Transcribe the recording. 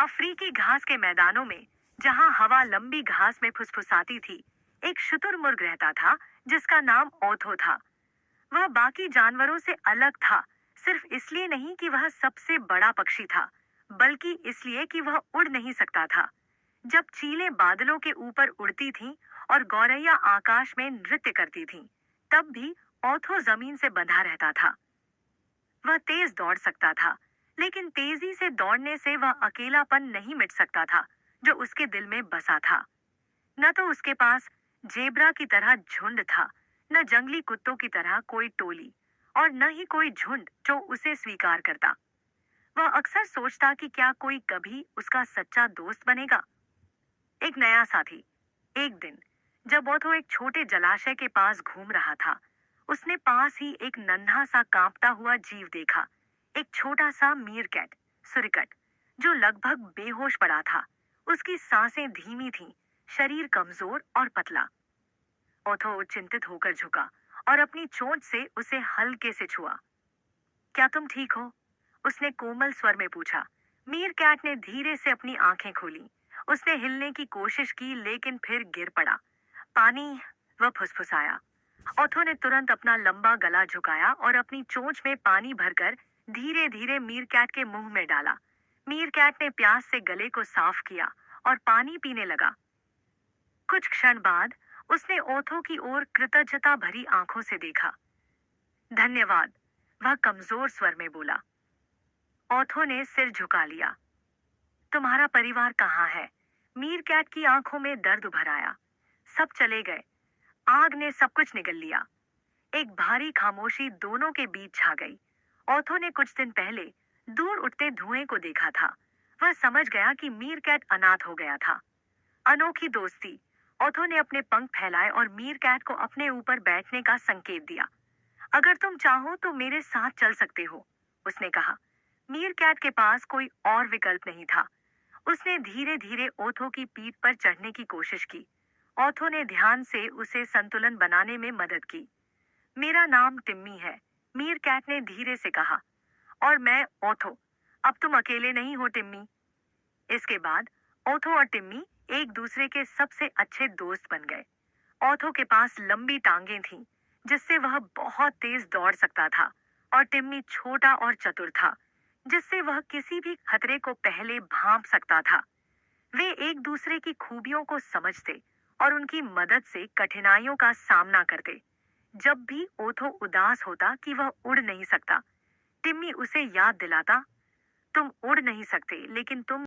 अफ्रीकी घास के मैदानों में, जहां हवा लंबी घास में फुसफुसाती थी, एक शुतुरमुर्ग रहता था जिसका नाम ओथो था। वह बाकी जानवरों से अलग था, सिर्फ इसलिए नहीं कि वह सबसे बड़ा पक्षी था, बल्कि इसलिए कि वह उड़ नहीं सकता था। जब चीलें बादलों के ऊपर उड़ती थीं और गौरैया आकाश में नृत्य करती थीं, तब भी ओथो जमीन से बंधा रहता था। वह तेज दौड़ सकता था, लेकिन तेजी से दौड़ने से वह अकेलापन नहीं मिट सकता था जो उसके दिल में बसा था। न तो उसके पास जेब्रा की तरह झुंड था, न जंगली कुत्तों की तरह कोई टोली, और न ही कोई झुंड जो उसे स्वीकार करता। वह अक्सर सोचता कि क्या कोई कभी उसका सच्चा दोस्त बनेगा। एक नया साथी। एक दिन जब ओथो एक छोटे जलाशय के पास घूम रहा था, उसने पास ही एक नन्हा सा कांपता हुआ जीव देखा। एक छोटा सा मीरकैट, सुरिकट, जो लगभग बेहोश पड़ा था। उसकी सांसें धीमी थीं, शरीर कमजोर और पतला। ओथो चिंतित होकर झुका और अपनी चोंच से उसे हल्के से छुआ। क्या तुम ठीक हो? उसने कोमल स्वर में पूछा। मीरकैट ने धीरे से अपनी आंखें खोली। उसने हिलने की कोशिश की, लेकिन फिर गिर पड़ा। पानी, वह फुसफुसाया। ओथो ने तुरंत अपना लंबा गला झुकाया और अपनी चोंच में पानी भरकर धीरे धीरे मीरकैट के मुंह में डाला। मीरकैट ने प्यास से गले को साफ किया और पानी पीने लगा। कुछ क्षण बाद उसने ओथो की ओर कृतज्ञता भरी आंखों से देखा। धन्यवाद, वह कमजोर स्वर में बोला। ओथो ने सिर झुका लिया। तुम्हारा परिवार कहाँ है? मीरकैट की आंखों में दर्द उभर आया। सब चले गए। आग ने सब कुछ निगल लिया। एक भारी खामोशी दोनों के बीच छा गई। ओथो ने कुछ दिन पहले दूर उठते धुएं को देखा था। वह समझ गया कि मीरकैट अनाथ हो गया था। अनोखी दोस्ती। ओथो ने अपने पंख फैलाए और मीरकैट को अपने ऊपर बैठने का संकेत दिया। अगर तुम चाहो तो मेरे साथ चल सकते हो, उसने कहा। मीरकैट के पास कोई और विकल्प नहीं था। उसने धीरे धीरे ओथो की पीठ पर चढ़ने की कोशिश की। ओथो ने ध्यान से उसे संतुलन बनाने में मदद की। मेरा नाम टिम्मी है, मीरकैट ने धीरे से कहा। और मैं ओथो। अब तुम अकेले नहीं हो टिम्मी। इसके बाद ओथो और टिम्मी एक दूसरे के सबसे अच्छे दोस्त बन गए। ओथो के पास लंबी टांगें थीं, जिससे वह बहुत तेज दौड़ सकता था, और टिम्मी छोटा और चतुर था, जिससे वह किसी भी खतरे को पहले भांप सकता था। वे एक दूसरे की खूबियों को समझते और उनकी मदद से कठिनाइयों का सामना करते। जब भी ओथो उदास होता कि वह उड़ नहीं सकता, टिम्मी उसे याद दिलाता, तुम उड़ नहीं सकते, लेकिन तुम